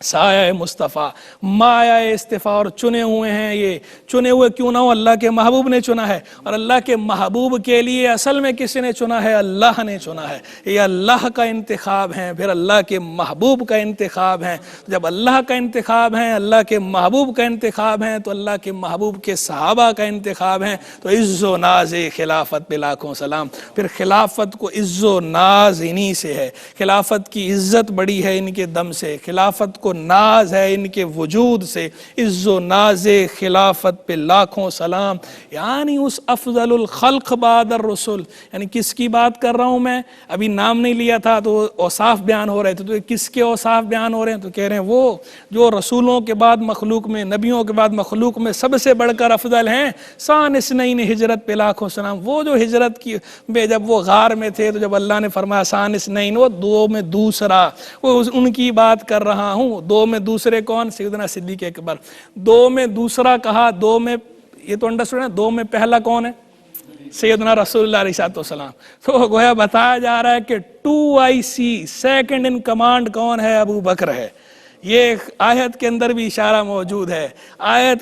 سایہ مصطفیٰ مایہ استفاء، اور چنے ہوئے ہیں۔ یہ چنے ہوئے کیوں نہ ہو، اللہ کے محبوب نے چنا ہے، اور اللہ کے محبوب کے لیے اصل میں کس نے چنا ہے؟ اللہ نے چنا ہے، یہ اللہ کا انتخاب ہے، پھر اللہ کے محبوب کا انتخاب ہے۔ جب اللہ کا انتخاب ہے، اللہ کے محبوب کا انتخاب ہے، تو اللہ کے محبوب کے صحابہ کا انتخاب ہے، تو عز و ناز خلافت پہ لاکھوں سلام۔ پھر خلافت کو عز و ناز انہی سے ہے، خلافت کی عزت بڑی ہے ان کے دم سے، خلافت کو ناز ہے ان کے وجود سے، عز و ناز خلافت پہ لاکھوں سلام، یعنی اس افضل الخلق بعد الرسل۔ یعنی کس کی بات کر رہا ہوں میں؟ ابھی نام نہیں لیا تھا تو اوصاف بیان ہو رہے تھے، تو کس کے اوصاف بیان ہو رہے ہیں؟ تو کہہ رہے ہیں وہ جو رسولوں کے بعد مخلوق میں، نبیوں کے بعد مخلوق میں سب سے بڑھ کر افضل ہیں، ثانس نین ہجرت پہ لاکھوں سلام۔ وہ جو ہجرت کی جب وہ غار میں تھے تو جب اللہ نے فرمایا ثانس نین، وہ 2 میں دوسرا، وہ ان کی بات کر رہا ہوں۔ 2 میں دوسرے کون؟ سیدنا صدیق اکبر۔ 2 میں دوسرا کہا، 2 میں یہ تو انڈرسٹینڈ ہے. 2 میں پہلا کون ہے؟ سیدنا رسول اللہ علیہ السلام. تو گویا بتایا جا رہا ہے کہ 2IC سیکنڈ ان کمانڈ کون ہے؟ ابو بکر ہے. یہ آیت کے اندر بھی اشارہ موجود ہے.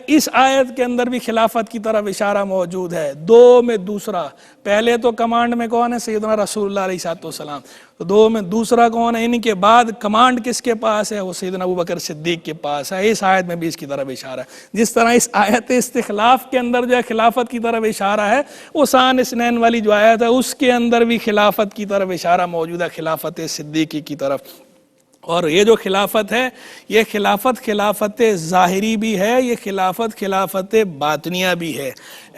اس آیت کے اندر بھی خلافت کی طرف اشارہ موجود ہے. 2 میں دوسرا. پہلے تو کمانڈ میں کون ہے؟ سیدنا رسول اللہ علیہ السلام. تو 2 میں دوسرا کون ہے؟ ان کے بعد کمانڈ کس کے پاس ہے؟ وہ سیدنا ابو بکر صدیق کے پاس ہے. اس آیت میں بھی اس کی طرف اشارہ ہے. جس طرح اس آیت استخلاف کے اندر جو ہے خلافت کی طرف اشارہ ہے، وہ ثان اثنین والی جو آیت ہے اس کے اندر بھی خلافت کی طرف اشارہ موجود ہے، خلافت صدیقی کی طرف. اور یہ جو خلافت ہے، یہ خلافت ظاہری بھی ہے، یہ خلافت باطنیہ بھی ہے.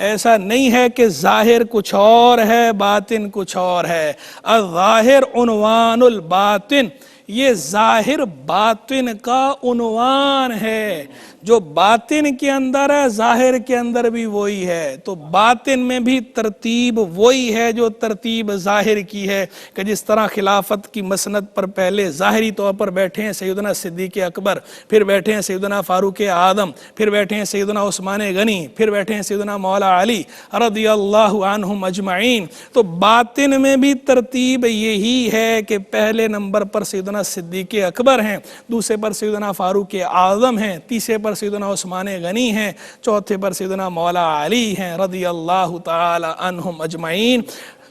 ایسا نہیں ہے کہ ظاہر کچھ اور ہے باطن کچھ اور ہے. الظاہر عنوان الباطن، یہ ظاہر باطن کا عنوان ہے. جو باطن کے اندر ہے ظاہر کے اندر بھی وہی ہے. تو باطن میں بھی ترتیب وہی ہے جو ترتیب ظاہر کی ہے، کہ جس طرح خلافت کی مسند پر پہلے ظاہری طور پر بیٹھے ہیں سیدنا صدیق اکبر، پھر بیٹھے ہیں سیدنا فاروق اعظم، پھر بیٹھے ہیں سیدنا عثمان غنی، پھر بیٹھے ہیں سیدنا مولا علی رضی اللہ عنہم اجمعین. تو باطن میں بھی ترتیب یہی ہے کہ پہلے نمبر پر سیدنا صدیق اکبر ہیں، دوسرے پر سیدنا فاروق اعظم ہیں، تیسرے پر سیدنا عثمان غنی ہیں، چوتھے پر سیدنا مولا علی ہیں رضی اللہ تعالی عنہم اجمعین.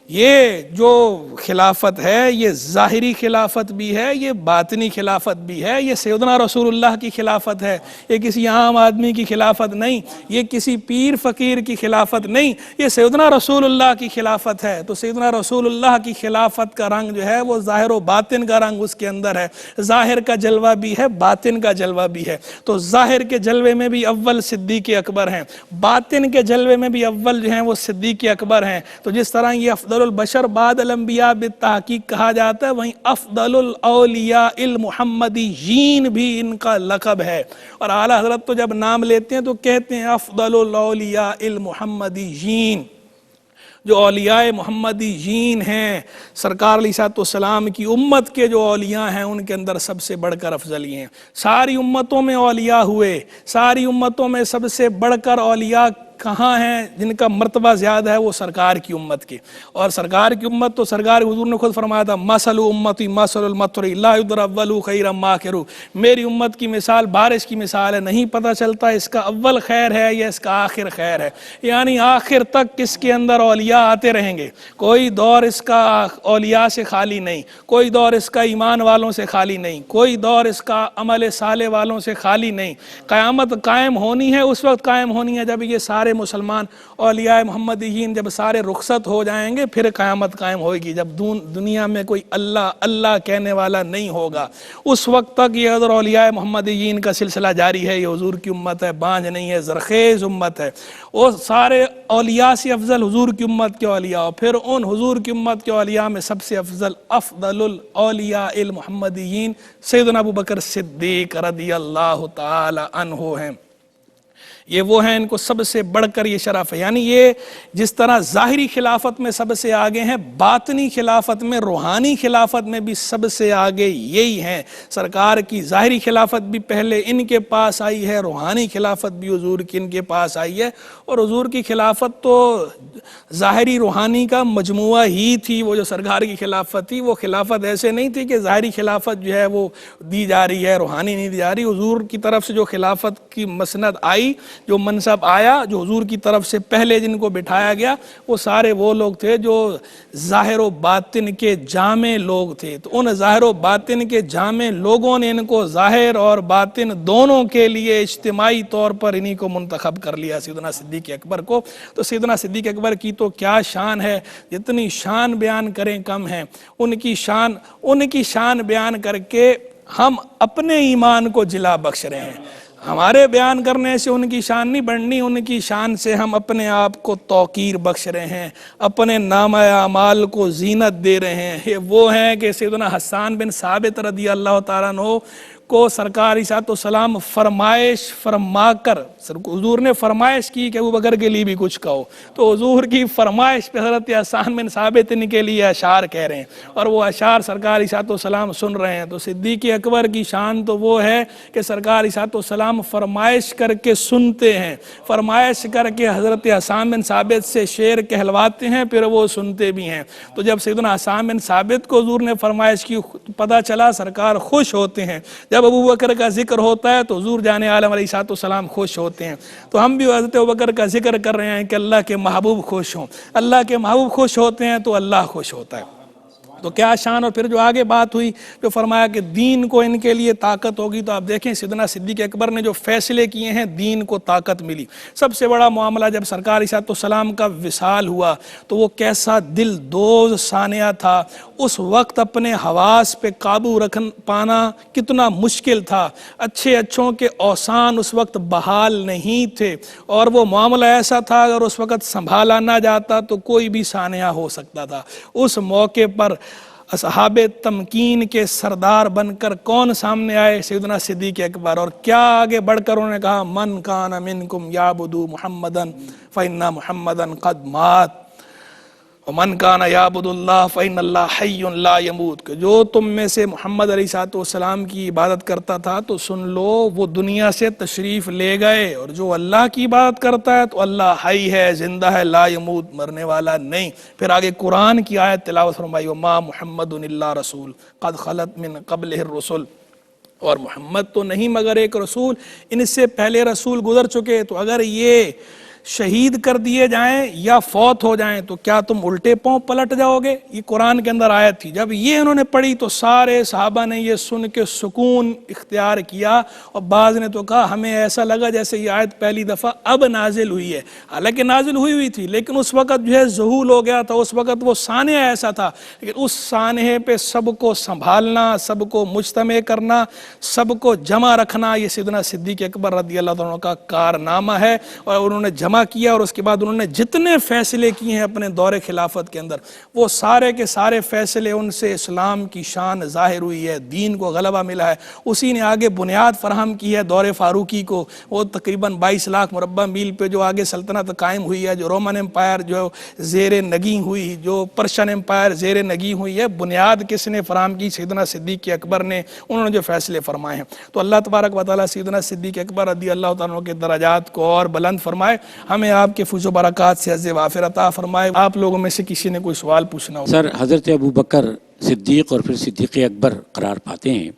یہ جو خلافت ہے یہ ظاہری خلافت بھی ہے، یہ باطنی خلافت بھی ہے. یہ سیدنا رسول اللہ کی خلافت ہے، یہ کسی عام آدمی کی خلافت نہیں، یہ کسی پیر فقیر کی خلافت نہیں، یہ سیدنا رسول اللہ کی خلافت ہے. تو سیدنا رسول اللہ کی خلافت کا رنگ جو ہے وہ ظاہر و باطن کا رنگ اس کے اندر ہے. ظاہر کا جلوہ بھی ہے، باطن کا جلوہ بھی ہے. تو ظاہر کے جلوے میں بھی اول صدیق اکبر ہیں، باطن کے جلوے میں بھی اول جو ہیں وہ صدیق اکبر ہیں. تو جس طرح یہ افضل البشر بعد الانبیاء بالتحقیق کہا جاتا ہے، وہیں افضل الاولیاء المحمدیین بھی ان کا لقب ہے. اور اعلیٰ حضرت تو جب نام لیتے ہیں تو کہتے ہیں افضل الاولیاء المحمدیین. جو اولیاء محمدیین ہیں، سرکار علیہ السلام کی امت کے جو اولیاء ہیں ان کے اندر سب سے بڑھ کر افضل یہ ہیں. ساری امتوں میں اولیاء ہوئے، ساری امتوں میں سب سے بڑھ کر اولیاء کہاں ہیں جن کا مرتبہ زیادہ ہے؟ وہ سرکار کی امت کی. اور سرکار کی امت تو سرکار حضور نے خود فرمایا تھا، مثل امتی مثل المطر لا یدری اول خیرا ما آخر. میری امت کی مثال بارش کی مثال ہے، نہیں پتہ چلتا اس کا اول خیر ہے یا اس کا آخر خیر ہے. یعنی آخر تک کس کے اندر اولیاء آتے رہیں گے، کوئی دور اس کا اولیاء سے خالی نہیں، کوئی دور اس کا ایمان والوں سے خالی نہیں، کوئی دور اس کا عمل صالح والوں سے خالی نہیں. قیامت قائم ہونی ہے، اس وقت قائم ہونی ہے جب یہ سارے مسلمان اولیاء محمدیین جب سارے رخصت ہو جائیں گے، پھر قیامت قائم ہوئے گی جب دنیا میں کوئی اللہ اللہ کہنے والا نہیں ہوگا. اس وقت تک یہ حضرت اولیاء محمدیین کا سلسلہ جاری ہے. یہ حضور کی امت ہے، بانجھ نہیں ہے، زرخیز امت ہے. وہ سارے اولیاء سے افضل حضور کی امت کے اولیاء، اور پھر ان حضور کی امت کے اولیاء میں سب سے افضل الاولیاء المحمدیین سیدنا ابو بکر صدیق رضی اللہ تعالی عنہ ہیں. یہ وہ ہیں، ان کو سب سے بڑھ کر یہ شرف ہے. یعنی یہ جس طرح ظاہری خلافت میں سب سے آگے ہیں، باطنی خلافت میں، روحانی خلافت میں بھی سب سے آگے یہی ہیں. سرکار کی ظاہری خلافت بھی پہلے ان کے پاس آئی ہے، روحانی خلافت بھی حضور کی ان کے پاس آئی ہے. اور حضور کی خلافت تو ظاہری روحانی کا مجموعہ ہی تھی. وہ جو سرکار کی خلافت تھی وہ خلافت ایسے نہیں تھی کہ ظاہری خلافت جو ہے وہ دی جا رہی ہے، روحانی نہیں دی جا رہی. حضور کی طرف سے جو خلافت کی مسند آئی، جو منصب آیا، جو حضور کی طرف سے پہلے جن کو بٹھایا گیا، وہ سارے وہ لوگ تھے جو ظاہر و باطن کے جامع لوگ تھے. تو ان ظاہر و باطن کے جامع لوگوں نے ان کو ظاہر اور باطن دونوں کے لیے اجتماعی طور پر انہی کو منتخب کر لیا، سیدنا صدیق اکبر کو. تو سیدنا صدیق اکبر کی تو کیا شان ہے، جتنی شان بیان کریں کم ہیں. ان کی شان بیان کر کے ہم اپنے ایمان کو جلا بخش رہے ہیں. ہمارے بیان کرنے سے ان کی شان نہیں بڑھنی، ان کی شان سے ہم اپنے آپ کو توقیر بخش رہے ہیں، اپنے نامہ اعمال کو زینت دے رہے ہیں. یہ وہ ہیں کہ سیدنا حسان بن ثابت رضی اللہ تعالیٰ عنہ کو سرکار علیہ السلام فرمائش فرما کر، حضور نے فرمائش کی کہ ابو بکر کے لیے بھی کچھ کہو، تو حضور کی فرمائش پہ حضرت حسان بن ثابت ان کے لیے اشعار کہہ رہے ہیں، اور وہ اشعار سرکار علیہ السلام سن رہے ہیں۔ تو صدیق اکبر کی شان تو وہ ہے کہ سرکار علیہ السلام فرمائش کر کے سنتے ہیں، فرمائش کر کے حضرت حسان بن ثابت سے شعر کہلواتے ہیں، پھر وہ سنتے بھی ہیں۔ تو جب سیدنا حسان بن ثابت کو حضور نے فرمائش کی پتہ چلا، سرکار خوش ہوتے ہیں۔ جب ابو بکر کا ذکر ہوتا ہے تو حضور جان عالم علیہ السلام خوش ہوتے ہیں۔ تو ہم بھی حضرت ابو بکر کا ذکر کر رہے ہیں کہ اللہ کے محبوب خوش ہوں، اللہ کے محبوب خوش ہوتے ہیں تو اللہ خوش ہوتا ہے۔ تو کیا شان، اور پھر جو آگے بات ہوئی جو فرمایا کہ دین کو ان کے لیے طاقت ہوگی، تو آپ دیکھیں سیدنا صدیق اکبر نے جو فیصلے کیے ہیں دین کو طاقت ملی۔ سب سے بڑا معاملہ جب سرکار علیہ السلام کا وصال ہوا تو وہ کیسا دل دوز سانحہ تھا، اس وقت اپنے حواس پہ قابو رکھ پانا کتنا مشکل تھا، اچھوں کے اوسان اس وقت بحال نہیں تھے، اور وہ معاملہ ایسا تھا اگر اس وقت سنبھالا نہ جاتا تو کوئی بھی سانحہ ہو سکتا تھا۔ اس موقع پر اصحاب تمکین کے سردار بن کر کون سامنے آئے؟ سیدنا صدیق اکبر، اور کیا آگے بڑھ کر انہوں نے کہا من کان منکم یعبد محمدا فإن محمدا قد مات ومن کان یعبد اللہ فإن اللہ حی لا یموت، کہ جو تم میں سے محمد علیہ السلام کی عبادت کرتا تھا تو سن لو وہ دنیا سے تشریف لے گئے، اور جو اللہ کی عبادت کرتا ہے تو اللہ حی ہے، زندہ ہے، لا یموت، مرنے والا نہیں۔ پھر آگے قرآن کی آیت تلاوت فرمائی وما محمد الا رسول قد خلت من قبلہ الرسل، اور محمد تو نہیں مگر ایک رسول، ان سے پہلے رسول گزر چکے، تو اگر یہ شہید کر دیے جائیں یا فوت ہو جائیں تو کیا تم الٹے پاؤں پلٹ جاؤ گے؟ یہ قرآن کے اندر آیت تھی۔ جب یہ انہوں نے پڑھی تو سارے صحابہ نے یہ سن کے سکون اختیار کیا، اور بعض نے تو کہا ہمیں ایسا لگا جیسے یہ آیت پہلی دفعہ اب نازل ہوئی ہے، حالانکہ نازل ہوئی تھی، لیکن اس وقت جو ہے ذہول ہو گیا تھا، اس وقت وہ سانحہ ایسا تھا، لیکن اس سانحے پہ سب کو سنبھالنا، سب کو مجتمع کرنا، سب کو جمع رکھنا، یہ سیدنا صدیق اکبر رضی اللہ عنہ کا کارنامہ ہے، اور انہوں نے جمع کیا، اور اس کے بعد انہوں نے جتنے فیصلے کیے ہیں اپنے دور خلافت کے اندر وہ سارے کے سارے فیصلے، ان سے اسلام کی شان ظاہر ہوئی ہے، دین کو غلبہ ملا ہے۔ اسی نے آگے بنیاد فراہم کی ہے دور فاروقی کو، وہ تقریباً 22 لاکھ مربع میل پہ جو آگے سلطنت قائم ہوئی ہے، جو رومن امپائر جو زیر نگیں ہوئی، جو پرشین امپائر زیر نگیں ہوئی ہے، بنیاد کس نے فراہم کی؟ سیدنا صدیق اکبر نے، انہوں نے جو فیصلے فرمائے ہیں۔ تو اللہ تبارک و تعالیٰ سیدنا صدیق اکبر رضی اللہ تعالیٰ کے درجات کو اور بلند فرمائے، ہمیں آپ کے فضل و برکات سے عز وافر عطا فرمائے۔ آپ لوگوں میں سے کسی نے کوئی سوال پوچھنا ہو؟ سر، حضرت ابو بکر صدیق اور پھر صدیق اکبر قرار پاتے ہیں،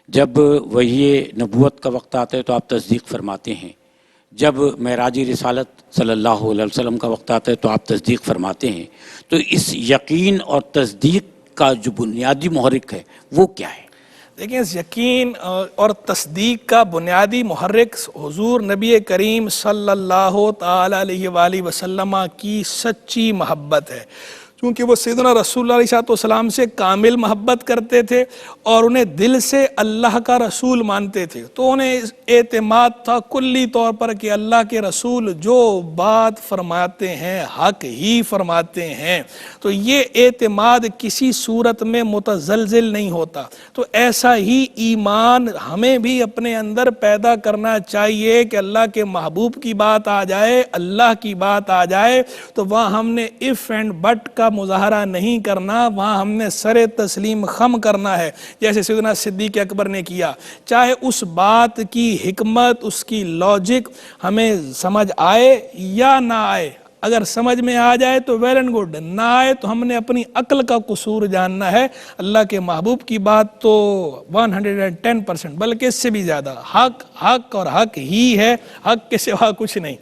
جب وحی نبوت کا وقت آتا ہے تو آپ تصدیق فرماتے ہیں، جب معراج رسالت صلی اللہ علیہ وسلم کا وقت آتا ہے تو آپ تصدیق فرماتے ہیں، تو اس یقین اور تصدیق کا جو بنیادی محرک ہے وہ کیا ہے؟ دیکھیں، اس یقین اور تصدیق کا بنیادی محرک حضور نبی کریم صلی اللہ تعالی علیہ وآلہ وسلم کی سچی محبت ہے، کیونکہ وہ سیدنا رسول اللہ علیہ السلام سے کامل محبت کرتے تھے اور انہیں دل سے اللہ کا رسول مانتے تھے، تو انہیں اعتماد تھا کلی طور پر کہ اللہ کے رسول جو بات فرماتے ہیں حق ہی فرماتے ہیں، تو یہ اعتماد کسی صورت میں متزلزل نہیں ہوتا۔ تو ایسا ہی ایمان ہمیں بھی اپنے اندر پیدا کرنا چاہیے کہ اللہ کے محبوب کی بات آ جائے، اللہ کی بات آ جائے تو وہاں ہم نے اف اینڈ بٹ کا مظاہرہ نہیں کرنا، وہاں ہم نے سر تسلیم خم کرنا ہے، جیسے سیدنا صدیق اکبر نے کیا، چاہے اس بات کی حکمت، اس کی لاجک ہمیں سمجھ آئے یا نہ آئے۔ اگر سمجھ میں آ جائے تو ویل اینڈ گڈ، نہ آئے تو ہم نے اپنی عقل کا قصور جاننا ہے۔ اللہ کے محبوب کی بات تو 110%، بلکہ اس سے بھی زیادہ حق اور حق ہی ہے، حق کے سوا کچھ نہیں۔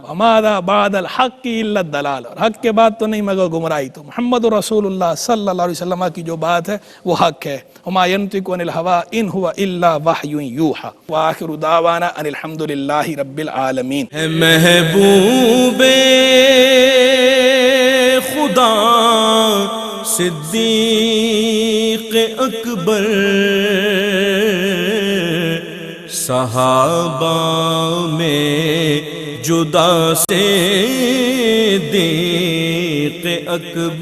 وَمَاذَا بَعْدَ الْحَقِّ إِلَّا الضَّلَالُ، اور حق کے بعد تو نہیں مگر گمراہی۔ تو محمد رسول اللہ صلی اللہ علیہ وسلم کی جو بات ہے وہ حق ہے۔ وَمَا يَنطِقُ عَنِ الْهَوَىٰ إِنْ هُوَ إِلَّا وَحْيٌ يُوحَىٰ وَآخِرُ دَعْوَانَا أَنِ الْحَمْدُ لِلَّهِ رَبِّ الْعَالَمِينَ۔ ہے محبوب خدا صدیق اکبر، صحابہ میں جدا سے صدیق اکبر۔